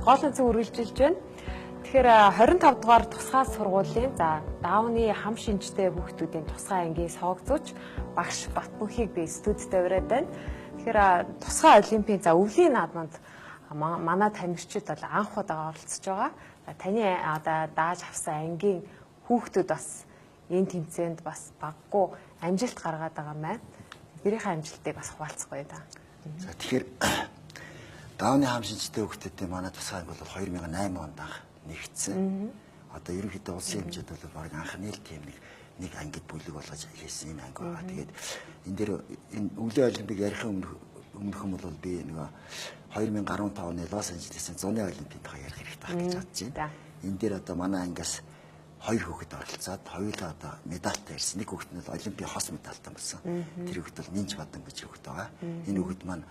гол онцөг үргэлжилж байна. Тэгэхээр 25 дугаар тусгай сургуулийн даавны хам шинжтэй хүүхдүүдийн тусгай ангийн соогзууч багш Батбүнхийг би студид ураад байна. Тэгэхээр тусгай олимпийн өвлийн наадманд манай тамирчид бол анх удаа оролцож байгаа. Таны одоо дааж авсан ангийн хүүхдүүд бас энэ тэмцээнд бас баггүй амжилт гаргаад байгаа юм байна. Тэрийнхээ амжилтыг бас хуваалцахгүй да. За тэгэхээр даавны хам шинжтэй хүүхдүүдийн манай тусгай анги бол 2008 онд анх нэгдсэн. Одоо ерөнхийдөө улсын хэмжээнд бол баг анхны л тийм нэг ангид бүлэг болгож хийсэн энэ анги байгаа. Тэгээд энэ дээр энэ өвлийн олимпийг ярихын өмнөхөн бол би нөгөө 2015 оны Лос Анжелесийн зуны олимпийн тухай ярих хэрэгтэй байх гэж бодож байна. Энэ дээр одоо манай ангиас 2 хүүхэд оролцоод хоёулаа одоо медальтай ирсэн. Нэг хүүхэд нь олимпийн хос медальтай болсон. Тэр хүүхэд бол Нинж Бадан гэж хүүхэд байгаа. Энэ хүүхэд маань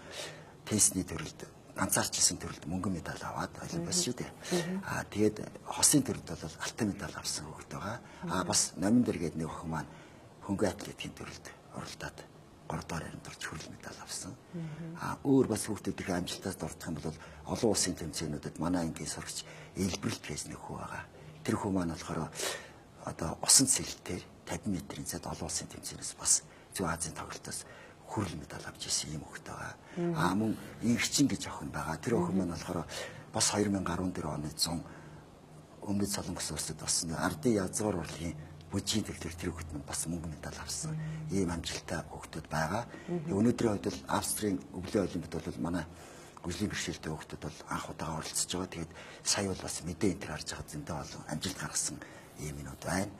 теннисний төрөлд ганцаарчлсан төрөлд мөнгөн медаль аваад олимпиас шүү дээ. Тэгээд хосын төрөлд бол алтан медаль авсан хүүхэд байгаа. Бас номин дээр гээд нэг охин маань хөнгөн атлетикийн төрөлд оролдоод 3 дугаар байранд орж хүрэл медаль авсан. Өөр бас хүүхдүүдийн амжилтаас дурдах юм бол олон улсын тэмцээнүүдэд манай ангийн сурагч Элбэрэлт гэж нэг хүү байгаа. Тэр хүү маань болохоор одоо усан цэлтэй 50 м-ийн зайд олон улсын тэмцээнээс бас Зүүн Азийн тоглолтоос хүрэл медаль авч ирсэн юм хүүхэд байгаа. Мөн Инхчин гэж охин байгаа. Тэр охин маань болохоор бас 2014 оны 100 өмнөд Солонгос улсад бас ардын язгуур урлагийн бүжгийн төвлөр тэр хүүхэд маань бас мөнгө медаль авсан. Ийм амжилттай хүүхдүүд байгаа. Өнөөдрийн үед бол Австрийн өвлийн олимпиад бол манай өвлийн бэрхшээлтэй хүүхдүүд бол анх удаага оролцож байгаа. Тэгээд сая бол бас мэдээ энэ төр харж байгаа зөндөө олон амжилт гаргасан ийм минут байна.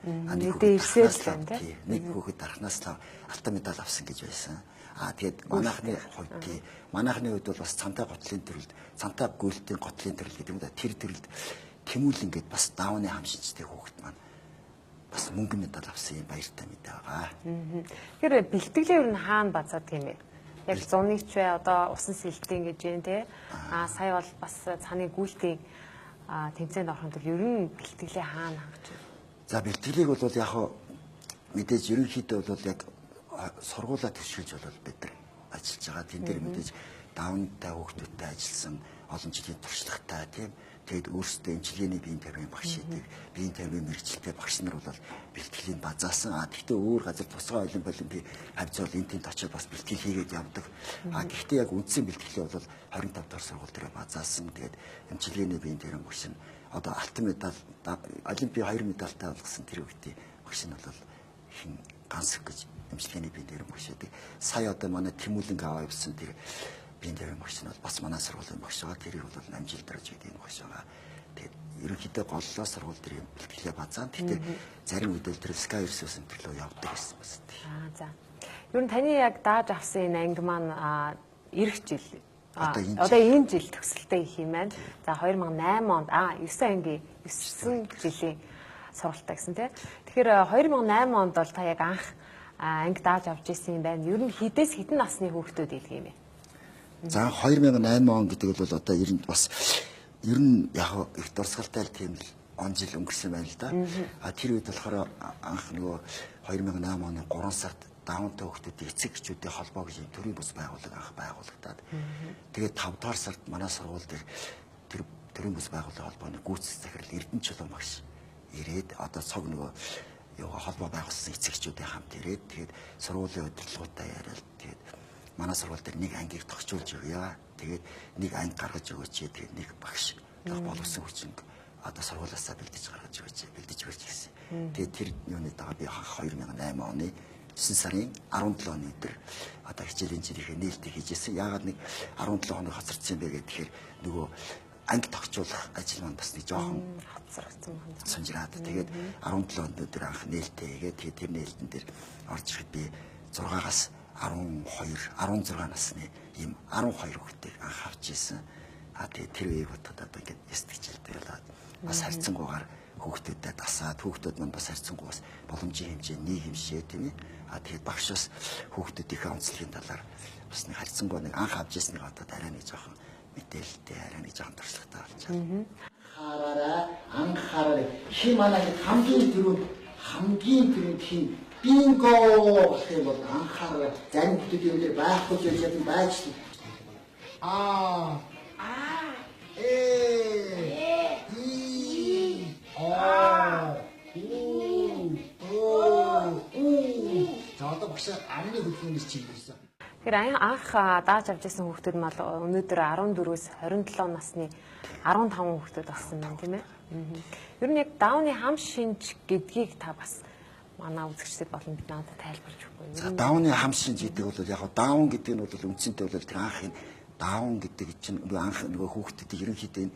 Нэг хүүхэд дарахнаас л алтан медаль авсан гэж байсан. Тэгээд манайхны хувьд бол бас цантай готлын төрөлд, цантай гүйлтийн готлын төрөл гэдэг юм да. Тэр төрөлд тэмүүлэн гээд бас даавны хам шинжтэй хүүхэд маань бас мөнгөн медаль авсан юм баяртай мэдээ байгаа. Тэгэхээр бэлтгэлээ ер нь хаана базаад тийм ээ? Яг зуных ч бай одоо усан сэлтийн гэж юм те. Сая бол бас цааны гүйлтийн тэмцээнд орохын тулд ер нь бэлтгэлээ хаана хангаж байна? За бэлтгэлийг бол яг мэдээж ерөнхийдөө бол яг сургуулаа төсөөлж бол бид нар ажиллаж байгаа. Тэн дээр мэдээж даавнтай хүүхдүүдтэй ажилласан олон жилийн туршлагатай тийм. Тэгээд өөрсдөө эмчилгээний биеийн тамирын багш идэг, биеийн тамирын мэрэгчлээ багш нар бол бэлтгэлийн базаасан. Гэхдээ өөр газар тусгай олимпийн хавьцаал энэ тэнд очиод бас бэлтгэл хийгээд явдаг. Гэхдээ яг үндсэн бэлтгэлээ бол 25 дахь сургууль дээр базаасан. Тэгээд эмчилгээний биеийн тамирын багш нь одоо алтан медаль, олимпийн 2 медальтай болгосон тэр хүүхдийн багш нь бол хин Гансүх гэж эмчилгээний биеийн тамирын багш идэг. Сая одоо манай Тэмүүлэнг аваа явсан тэр биеийн тамирын багш нь бол бас манай сургуулийн багш байгаа. Тэрийг бол амжилтарж гэдэг багш байгаа. Тэгээд ерөнхийдөө голлоо сургууль дээр юм бэлтгэлээ базаан. Гэхдээ зарим үед тэр Sky Resource Center руу явдаг гэсэн бас тийм. За. Ер нь таны яг дааж авсан энэ анги маань эх жил одоо энэ жил төгсөлтэй их юм байна. За 2008 онд 9 ангийн 9 жилийн сургалтаа гэсэн тийм. Тэгэхээр 2008 онд бол та яг анх анги дааж авч ирсэн юм байна. Ер нь хідээс хэдэн насны хүүхдүүд идэх юм бэ? За 2008 он гэдэг бол одоо ер нь бас ер нь яг их дурсгалтай тийм л он жил өнгөрсөн байна л да. Тэр үед болохоор анх нөгөө 2008 оны 3 сард даавнтай хүүхдүүдийн эцэг эхчүүдийн холбоо гэж төрийн бус байгууллага анх байгуулагдаад тэгээд 5 дугаар сард манай сургууль дээр тэр төрийн бус байгууллагын холбооны гүйцэтгэх захирал Эрдэнэчилан багш ирээд одоо цог нөгөө холбоо байгуулсан эцэг эхчүүдийн хамт ирээд тэгээд сургуулийн удирдлагуудаа яриад тэгээд манай сургууль дээр нэг ангийг тогтчулж өгье. Тэгээд нэг анги гаргаж өгөөч. Тэгээд нэг багш боловсон хүчин одоо сургуулиасаа бэлдэж гаргаж өгөөч. Бэлдэж өгөөч гэсэн. Тэгээд тэр юуны дагаа би 2008 оны 9 сарын 17 оны өдөр одоо хичээлийн жирийнхээ нээлтийг хийжсэн. Яагаад нэг 17 хоног хоцордсон бэ гэхээр нөгөө анги тогтчулах ажил маань бас нэг жоохон хоцрогдсон байна. Сонжираад тэгээд 17 өдөр анх нээлтээ хийгээд тэгээд тэр нээлтэн дээр орж ирэхэд би 6-аас 16 насны ийм 12 хүүхдийг анх авч ирсэн. Тэгээд тэр үеийг бодоход одоо ингээд эстэгчлээ болоод бас харьцангуйгаар хүүхдүүдэд дасаад хүүхдүүд маань бас харьцангуй бас боломжийн хэмжээ нийгэмшээ тийм ээ. Тэгээд багшаас хүүхдүүдийнхээ онцлогийн талаар бас нэг харьцангуй нэг анх авч ирснийг одоо арай нэг жоохон мэдээлэлтэй арай нэг жоохон туршлагатай болж байна. Хараарай, анхаарай. Хи манай хамгийн түрүүнд хин бинго гэх юм бол анхаарал зарим хүмүүсийн үлээр байхгүй ч юм байж. багшаар амны хөдөлгөөнөөс чиглүүлсэн. Тэгэхээр анх дааж авч ирсэн хүүхдүүд мал өнөөдөр 14-өөс 27 насны 15 хүүхдүүд болсон байна тийм ээ. Ер нь яг даавны хам шинж гэдгийг та бас манай үзэгчдэд болон бид надад тайлбарж өгөх. За даавны хам шинж гэдэг бол яг даавн гэдэг нь бол үндсэндээ бол тэр анхын даавн гэдэг чинь анх нөгөө хүүхдүүдийг ерөнхийдөө энэ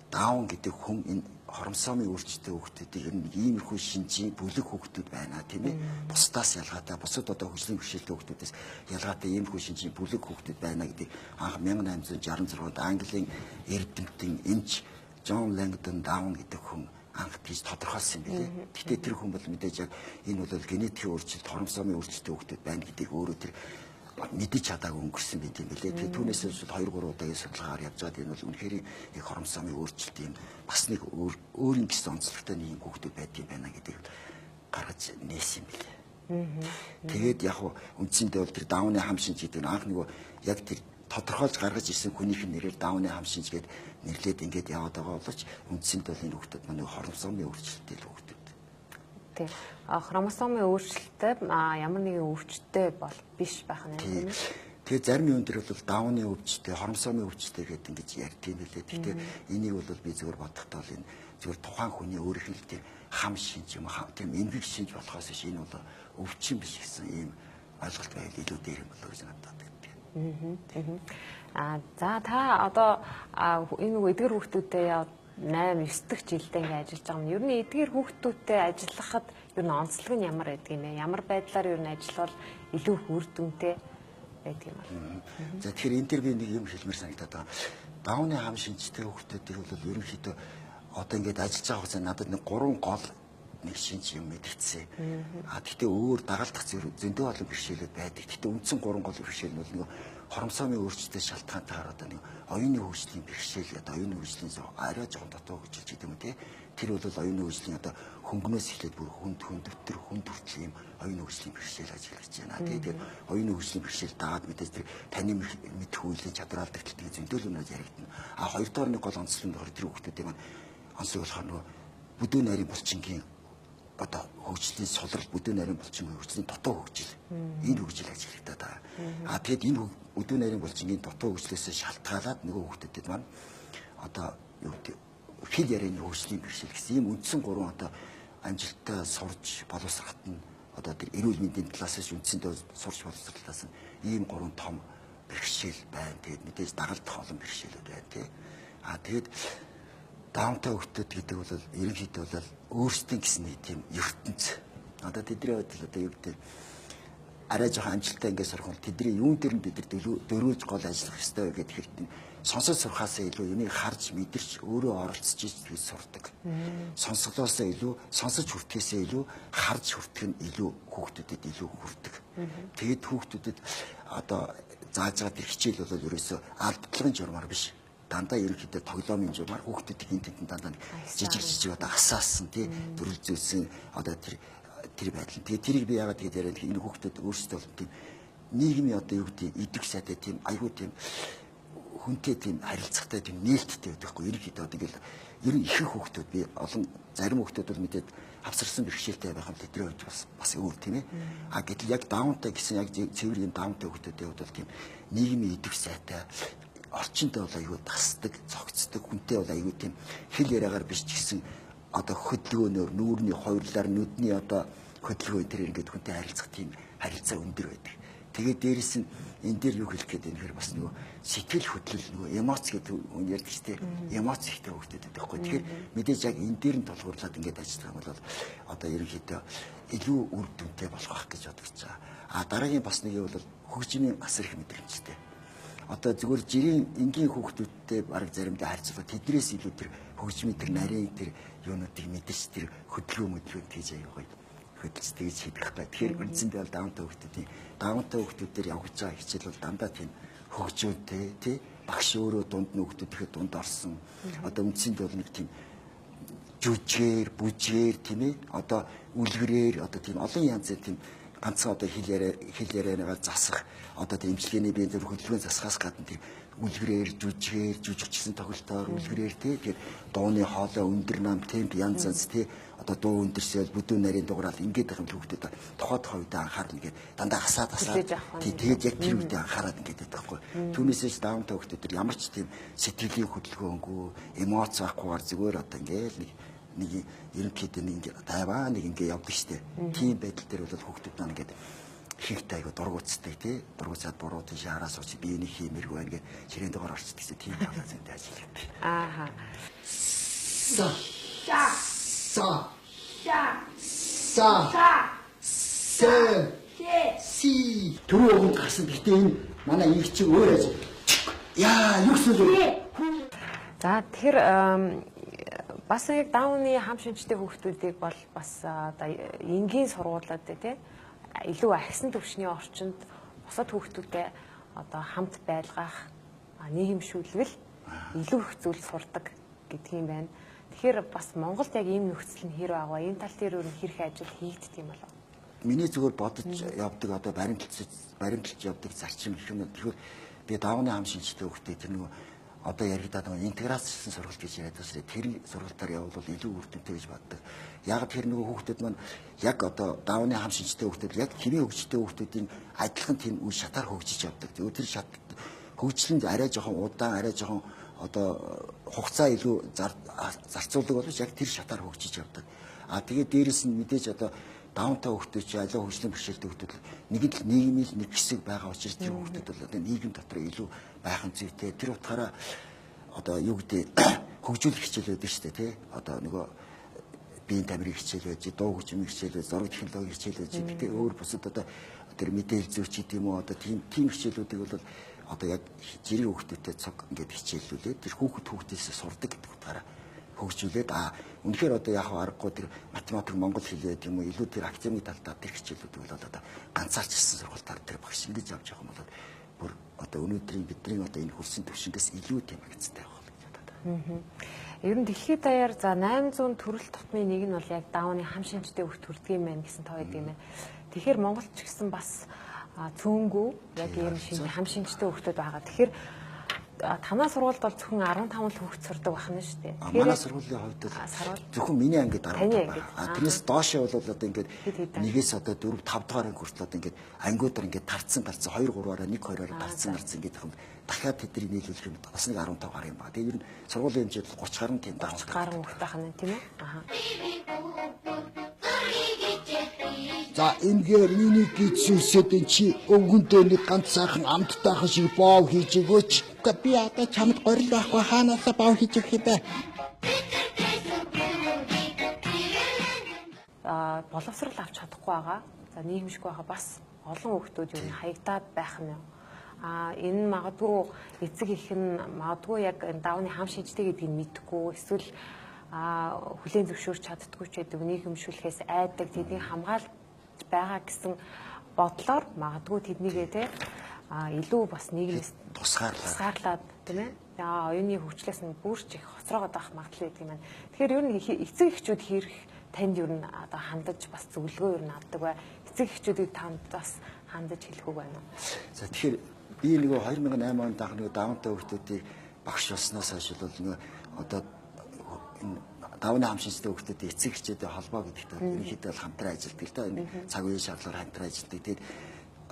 даавн гэдэг хүн энэ хоромсоомын өөрчлөлттэй хүүхдүүдийг ер нь иймэрхүү шинжийн бүлэг хүүхдүүд байна тийм ээ. Бусдаас ялгаатай бусад одоо хөгжлийн бэрхшээлтэй хүүхдүүдээс ялгаатай иймэрхүү шинжийн бүлэг хүүхдүүд байна гэдэг анх 1866-д Английн эрдэмтэн Энч Джон Лэнгдон Даун гэдэг хүн анх тийж тодорхойлсон юм билээ. Гэхдээ тэр хүн бол мэдээж яг энэ бол генетикийн өөрчлөлт, хоромсоомын өөрчлөлттэй хүүхдүүд байна гэдгийг өөрөө тэр мэдэж чадаагүй өнгөрсөн байт юм билээ. Тэгээд түүнээс л 2-3 удаагийн судалгаагаар явж байгаа энэ бол үнэхээр их хоромсоомын өөрчлөлт юм бас нэг өөрийн гэсэн онцлогтой нэг хүүхдүүд байдсан байна гэдгийг гаргаж нээсэн юм билээ. Тэгээд яг үндсэндээ бол тэр даавны хам шинж гэдэг нь анх нөгөө яг тэр тодорхойлж гаргаж ирсэн хүнийх нь нэрээр даавны хам шинж гээд нэрлээд ингээд яваад байгаа боловч үндсэндээ бол энэ хүүхдүүд манай хоромсоомын өөрчлөлттэй л хүүхдүүд. Тийм. Хромосомын өөрчлөлттэй ямар нэгэн өвчтөй бол биш байх нь тийм ээ. Тэгээ зарим юм дээр бол даавны өвчтөй, хоромсоомын өвчтөй гэдэг ингэж ярьдаг юм билээ. Гэхдээ энийг бол би зөвхөн бодохдоо л энэ зөвхөн тухайн хүний өөрийнх нь тийм хам шинж юм тийм эмгэг шинж болохоос биш энэ бол өвчин биш гэсэн ийм ойлголт байл илүү дээр юм болоо гэж надад байдаг. За та одоо энэ эдгэр хүүхдүүдтэй 8-9 дахь жилдээ ингэ ажиллаж байгаа юм. Ер нь эдгээр хүүхдүүдтэй ажиллахад ер нь онцлог нь ямар байдаг юм бэ? Ямар байдлаар ер нь ажиллавал илүү үр дүнтэй байдаг юм бэ? За тэгэхээр энэ төр би нэг юм хэлмээр санагдаад байгаа. Даавны хам шинжтэй хүүхдүүдийг бол ерөнхийдөө одоо ингээд ажиллаж байгаа хугацаанд надад нэг 3 гол нэг шинж юм мэдгэцсэн. Гэхдээ өөр дагалдах зөндөө олон бэрхшээлүүд байдаг. Гэхдээ үндсэн 3 гол бэрхшээл нь бол нэг хоромсоомын өөрчлөлттэй шалтгаантайгаар одоо нэг оюуны хөгжлийн бэрхшээл одоо оюуны хөгжлийн арай жоохон дотоо хөгжилж гэдэг юм тий. Тэр бол оюуны хөгжлийн одоо хөнгөнөөс эхлээд бүр хүнд өтөр хүнд хүртэл юм оюуны хөгжлийн бэрхшээл ажиглаж байна. Тэгээд оюуны хөгжлийн бэрхшээл дагаад мэдээж тэр таны мэдх үйлийн чадвар алдарт гэдэг зөндөлөөнөд яригдана. Хоёрдугаар нэг гол онцлог нь тэр хүүхдүүдийн маань онцлог болохоор нөгөө бүдүүн нарийн булчингийн одоо хөгжлийн сулрал бүдүүн нарийн булчингийн хөгжлийн дотоо хөгжил. Энэ хөгжил ажиглагдаад байгаа. Тэгэд энэ бүдүүн нарийн булчингийн дотоо хөгжлөөс шалтгаалаад нөгөө хүүхдүүдэд маань одоо юу гэдэг хэл ярианы хөгжлийн бэрхшээл гэсэн ийм үндсэн 3 одоо амжилттай сурж боловсроход нь одоо тэр эрүүл мэндийн талаас нь үндсэндээ сурч боловсруулалтаас нь ийм 3 том бэрхшээл байна. Тэгэд мэдээж дагалдах олон бэрхшээлүүд байна тий. Тэгэд даунтай хүүхдүүд гэдэг бол ерөнхийдөө бол өөрсдийн гэсэн тийм ертөнц. Одоо тэдний хувьд л одоо юу гэдэг арай жоохон амжилттай ингээд сурах бол тэдний юун дээр нь бид нар дөрүүлж гол ажиллах хэрэгтэй гэдэг хэрэг сонсож сурахаасаа илүү энийг харж мэдэрч өөрөө оролцож иж сурдаг. Сонсголоосоо илүү сонсож хүртэхээсээ илүү харж хүртэх нь илүү хүүхдүүдэд илүү хүрдэг. Тэгэд хүүхдүүдэд одоо зааж байгаа тэр хичээл бол ерөөсөө алдлагын журмаар биш. Дандаа ерөнхийдөө тоглоомын журмаар хүүхдүүдийн хинтэнд дандаа жижиг одоо асаасан тий дөрүл зөөсөн одоо тэр байдал. Тэгээ тэрийг би яагаад тэгээд яриад энэ хүүхдүүд өөрсдөө бол тийм нийгмийн одоо юу гэдэг идэг сайтай тийм айгүй тийм хүнтэй тийм харилцагтай тийм нээлттэй байдаггүй ерөнхийдөө тэгэл ер нь ихэнх хүүхдүүд би олон зарим хүүхдүүд бол мэдээд авсарсан бэрхшээлтэй байх юм тэдний хувьд бас өөр тийм ээ. Гэтэл яг даунтай гэсэн яг цэвэр юм даунтай хүүхдүүдийн хувьд бол тийм нийгмийн идэг сайтай орчинтой бол аюу тасдаг, цогцдог, хүнтэй бол аюу тийм хэл яриагаар биш ч гэсэн одоо хөдөлгөөнөөр нүүрний хойрлоор нүдний одоо хөдөлгөөн тэр ингээд хүнтэй харилцах тийм харилцаа өндөр байдаг. Тэгээд дээрэс нь энэ дээр юу хэлэх гээд байна гэхээр бас нөгөө сэтгэл хөдлөл нөгөө эмоц гэдэг үн ярьдаг ч тийм эмоц ихтэй хөвгдөд байхгүй. Тэгэхээр мэдээж яг энэ дээр нь тулгуурлаад ингээд ажиллах юм бол одоо ерөнхийдөө илүү үр дүнтэй болох байх гэж бодож байгаа. Дараагийн бас нэг юм бол хөгжмийн асар их мэдрэмжтэй. Одоо зүгээр жирийн энгийн хүүхдүүдтэй бараг заримдаа харьцуулбал тэднээс илүү тэр хөгжмийн тэр нарийн тэр юунуудыг мэдэрч тэр хөдөлгөөн тийж аяа гоё хөдөлж тэгж хийх бай. Тэгэхээр үндсэндээ бол даунтай хүүхдүүдээр явж байгаа хичээл бол дандаа тийм хөгжөөнтэй тий багш өөрөө дунд нь хүүхдүүдийнхээ дунд орсон. Одоо үндсэндээ бол нэг тийм жүжгээр, бүжгээр тийм ээ одоо үлгэрээр одоо тийм олон янзын тийм ганцхан одоо хэл ярианыгаа засах одоо тийм имчилгээний биеийн хөдөлгөөний засахаас гадна тийм үлгэрээр жүжигчсэн тоглолтоор үлгэрээр тэгээд дууны хоолой өндөр нам темп янз янз одоо дуу өндөрсөөл бүдүүн нарийн дугаараар ингээд байх юм хүүхдэд тухайд хувьдаа анхаарна ингээд дандаа хасаад тэгээд яг тэр үедээ анхаарал ингээд байдаг байхгүй. Түүнээсээ ч даунтай хүүхдэд төр ямар ч тийм сэтгэлийн хөдөлгөөнгүй эмоц авахгүйгээр зүгээр одоо ингээд нэг ерөнхийдөө нэг тайваа нэг ингээд явдаг штеп. Тийм байдал дээр бол хүүхдүүд маань ингээд ихэнхдээ айгу дургуцтай тий дургуцаад буруу тийш хараа сууч би энийг хиймэргүй байна гэж ширээн дугаар орчдөг гэсэн тийм талаас зэнтэй ажилладаг. Ааха. Си түрүү өгөнд гарсан. Гэтэ энэ манай их чи өөр ажил. Яа, юу гэсэн үг. За тэгэхээр бас яг даунны хам шинжтэй хүүхдүүдийг бол бас одоо энгийн сургуулиуд тий илүү агсан төвшний орчинд бусад хүүхдүүдтэй одоо хамт байлгах нийгэмшүүлвэл илүү их зүйл сурдаг гэдг юм байна. Тэгэхээр бас Монголд яг ийм нөхцөл нь хэр байгаа вэ? Энэ тал дээр өөр хэрэг ажил хийгддэг юм болов? Миний зүгээр бодож явдаг одоо баримталж явдаг зарчим гэх юм. Тэгэхээр би даунны хам шинжтэй хүүхдээ тэр нэг одоо яригадаад байгаа интеграцчлсан сургалт гэж яриад байна. Тэр сургалтаар явбал илүү үр дүнтэй гэж боддог. Яг тэр нөгөө хүүхдүүд маань яг одоо даунны хам шинжтэй хүүхдүүд яг хэвийн хөгжөлтэй хүүхдүүдийн адилхан тийм үе шатаар хөгжиж явдаг. Тэр шат хөгжлөнд арай жоохон удаан, арай жоохон одоо хугацаа илүү зарцуулдаг боловч яг тэр шатаар хөгжиж явдаг. Тэгээд дээрэс нь мэдээж одоо даунтай хүүхдүүд чи аливаа хөгжлийн бэрхшээлтэй хүүхдүүд нэг л нийгмийн нэг хэсэг байгаа учраас тэр хүүхдүүд бол одоо нийгэм дотор илүү байхын зүйтэй. Тэр утгаараа одоо юу гэдэг хөгжүүлэх хичээл байдаг шүү дээ тий. Одоо нөгөө биеийн тамирын хичээл байж, дуу хөгжмийн хичээл байж, зураг технологийн хичээл байж. Гэтэ өөр бусад одоо тэр мэдээлэл зүйч гэдэг юм уу одоо тийм хичээлүүдийг бол одоо яг жирийн хүүхдүүдтэй цог ингээд хичээллүүлээд тэр хүүхдээсээ сурдаг гэдэг утгаараа хөгжүүлээд үнэхээр одоо яг аргагүй тэр математик монгол хэлээ гэдэг юм уу илүү тэр академик талдаа тэр хичээлүүдийг бол одоо ганцаарчсан сургалтаар тэр багш ингэж явж байгаа юм бол бүр одоо өнөөдрийн бидний одоо энэ хөрсөн төвшингээс илүү тийм агцтай байх гэж бодод. Ер нь дэлхийд даяар за 800 төрөл тутмын нэг нь бол яг даунны хам шинжтэй хүүхд төрдөг юм байна гэсэн тоо байдаг юм байна. Тэгэхээр Монголд ч гэсэн бас цөөнгүү яг ийм хам шинжтэй хүүхдүүд байгаа. Тэгэхээр танаа сургуульд бол зөвхөн 15 л хүүхд сурдаг байна шүү дээ. Манай сургуулийн хувьд зөвхөн миний ангид 15 байна. Тэрнээс доошоо бол одоо ингээд нэгээс одоо 4 5 дугаар анги хүртэл одоо ингээд ангиудаар ингээд тарцсан 2 3-аараа 1 2-оор тарцсан ингээд юм. Дахиад тэдний нийлүүлэх юм бас нэг 15 гаруй юм байна. Тэгээ ер нь сургуулийн хэмжээд 30 гаруй тийм 30 гаруй хүүхд байна тийм үү? Аха. За ингээ миний гидсүүсэд чи өвгөнтэй нэг ганц сайхан амттайхан шиг боо хийж өгөөч. Би одоо чамд горил байхгүй хаанаасаа боо хийж өгөх юм бэ? Боловсрал авч чадахгүй байгаа. За нийгэмшгүй байгаа бас олон хүүхдүүд юу хаягдаад байх нь. Энэ магадгүй эцэг их нь магадгүй яг даунны хам шинжтэй гэдгийг мэдэхгүй эсвэл хүлээн зөвшөөрч чаддгүй ч гэдэг нийгэмшүүлэхээс айдаг тэднийг хамгаалж байгаа гэсэн бодлоор магадгүй тэднийгээ те илүү бас нийгэмээс тусгаарлаад тийм ээ. Оюуны хөгжлөөс нь бүрч их хоцроогоод байх магадлал байдаг юм байна. Тэгэхээр ер нь эцэг эхчүүд хэрэг танд ер нь одоо хандаж бас зөвлөгөө ер нь авдаг бай. Эцэг эхчүүдийг танд бас хандаж хэлэхгүй байна уу? За тэгэхээр би нөгөө 2008 онд анх нөгөө даунтай хүүхдүүдийг багш болсноос хойш бол нөгөө одоо даунны хам шинжтэй хүүхдүүдийн эцэг эхчүүдийн холбоо гэдэгт ерөнхийдөө хамтран ажилладаг л да. Энэ цаг үеийн шаардлага хамтран ажилладаг. Тэгээд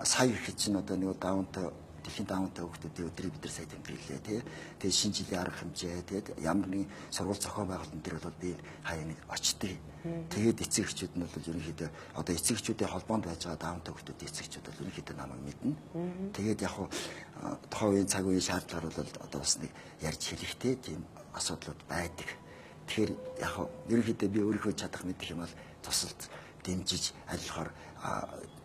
сая их чинь одоо нөгөө даунтай дэлхийн даунтай хүүхдүүдийн өдрийг бид нар сайн тэмдэглэлээ тий. Тэгээд шинэ жилийн арга хэмжээ тэгээд ямар нэгэн сургууль зохион байгуулалтын дээр бол би хаяа нэг очдөг. Тэгээд эцэг эхчүүд нь бол ерөнхийдөө одоо эцэг эхчүүдийн холбоонд байж байгаа даунтай хүүхдүүдийн эцэг эхчүүд бол ерөнхийдөө намайг мэднэ. Тэгээд яг хуу тухайн үеийн цаг үеийн шаардлагаар бол одоо бас нэг ярьж хэлэхтэй тийм асуудлууд байдаг. Тэгэхээр яг ерөнхийдөө би өөрийнхөө чадах мэдэх юм бол тусалд дэмжиж алихаар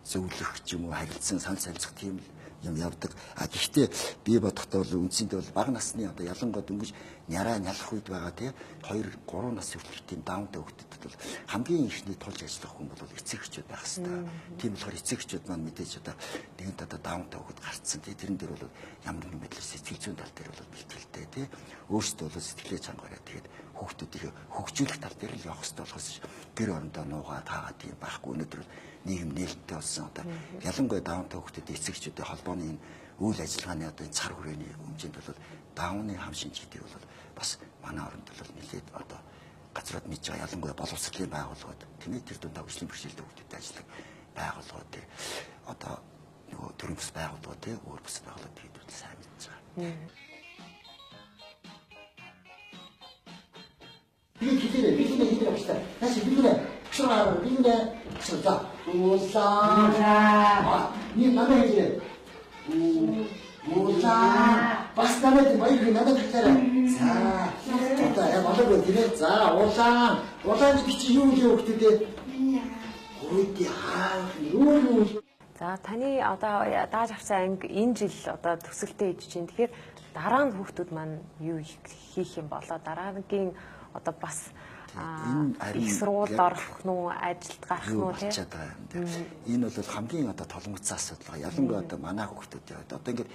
зөвлөх ч юм уу харилцан санал солилцох тийм юм явдаг. Гэхдээ би бодохдоо бол үндсэндээ бол бага насны одоо ялангуяа дөнгөж няраа нялах үед байгаа тий 2 3 нас хүртэлх тийм даунтай хүүхдэд бол хамгийн ихний тулж ажиллах хүн бол эцэг эхчүүд байх хэвээр. Тийм болохоор эцэг эхчүүд маань мэдээж одоо нэгэн одоо даунтай хүүхэд гарцсан тий тэрэн дээр бол ямар нэгэн байдлаар сэтгэл зүйн тал дээр бол бэлтгэлтэй хэрэгтэй тий. Өөрсдөө бол сэтгэлээ чангараа тэгээд хүүхдүүдийг хөгжүүлэх тал дээр л явах хэрэгтэй болохоос гэр орондоо нуугаад таагаад тийм байхгүй. Өнөөдөр нийгэм нээлттэй болсон. Одоо ялангуяа даунтай хүүхдүүдийн эцэгчүүдийн холбооны үйл ажиллагааны одоо цар хүрээний хэмжээнд бол даунны хам шинж гэдэг бол бас манай оронд бол нэлээд одоо газрууд мэдж байгаа ялангуяа боловсролын байгууллагууд тийм ээ тэр дунд хөгжлийн бэрхшээлтэй хүүхдүүдэд ажилладаг байгууллагууд тий одоо нөгөө төрийн бус байгууллагууд тий өөр бус байгууллагууд гэдэг нь сайн мэдж байгаа. Билээ авчихсан. Наач билээ. Шураа билээ. Шураа. Уулаа. Ни надад хэлээ. уулаа. Бас намайг баяр надад хэлээрэй. За. Одоо болоогүй тийм. За уулаа. Уулаа гэж чи юу гэж өгдөг дээ? Өөдөө юу. За таны одоо дааж авсан анги энэ жил одоо төсөлтөө хийж чинь. Тэгэхээр дараа нь хүүхдүүд маань юу хийх юм болоо дараагийн одоо бас их сургуульд орох нь уу, ажилд гарах нь уу тийм. Энэ бол хамгийн одоо толонгоцсон асуудал. Ялангуяа одоо манай хүүхдүүд одоо ингээд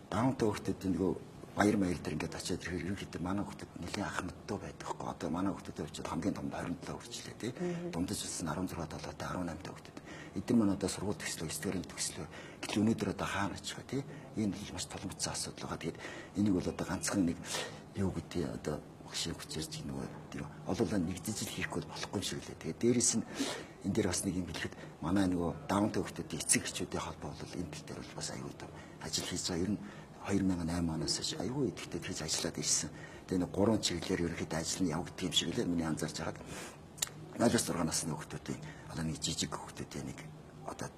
даунтай хүүхдүүд нөгөө баяр маяг дээр ингээд очиад ерөнхийдөө манай хүүхдүүд нэлийн ах мэддөө байдаг хгүй. Одоо манай хүүхдүүдээр очиод хамгийн том 27 хүрчлээ тий. Дундаж болсон 16 7-тай 18 та хүүхдүүд. Эдгээр маань одоо сургууль төслөө, 9 дуурын төслөө. Гэтэл өнөөдөр одоо хаана очих вэ тий? Энэ бол маш толонгоцсон асуудал байгаа. Тэгээд энийг бол одоо ганцхан нэг юу гэдэг одоо багшийн хүчээрч нөгөө тийм олоолаа нэгдэж хийхгүй болохгүй юм шиг лээ. Тэгээд дээрэс нь энэ дээр бас нэг юм хэлэхэд манай нөгөө даунтай хүүхдүүдийн эцэг эхчүүдийн холбоо бол энэ тал дээр бол бас аюул том ажил хийж байгаа. Ер нь 2008 оноос хойш аюул идэвхтэй хийж ажиллаад ирсэн. Тэгээд нэг 3 чиглэлээр ерөнхийдөө ажил нь явагддаг юм шиг лээ. Миний анзаарч байгаад 0-6 насны хүүхдүүдийн одоо нэг жижиг хүүхдүүдийн нэг одоо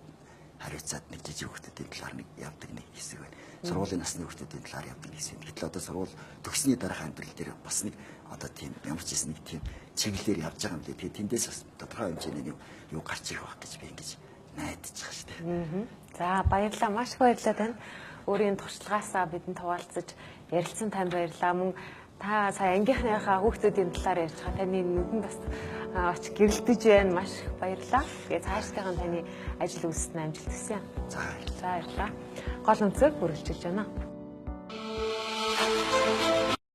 хариуцаад нэг жижиг хүүхдүүдийн талаар нэг явдаг нэг хэсэг байна. Сургуулийн насны хүүхдүүдийн талаар явдаг хэсэг. Гэтэл одоо сургууль төгссний дараах амьдрал дээр бас нэг одоо тийм ямар ч нэг тийм чиглэлээр явж байгаа юм лээ. Тэгээд тэндээс бас тодорхой хэмжээний юу гарч ирэх байх гэж би ингэж найдаж байгаа шүү дээ. За баярлалаа. Маш их баярлалаа танд. Өөрийн туршлагаасаа бидэнд хуваалцаж ярилцсан танд баярлалаа. Мөн та сая ангийнхныхаа хүүхдүүдийн талаар ярьж байгаа таны нүдэн бас оч гэрэлтэж байна. Маш их баярлалаа. Тэгээ цаашдынхаа таны ажил үйлсэнд амжилт хүсье. За баярлалаа. Гол өнцөг үргэлжлэж байна.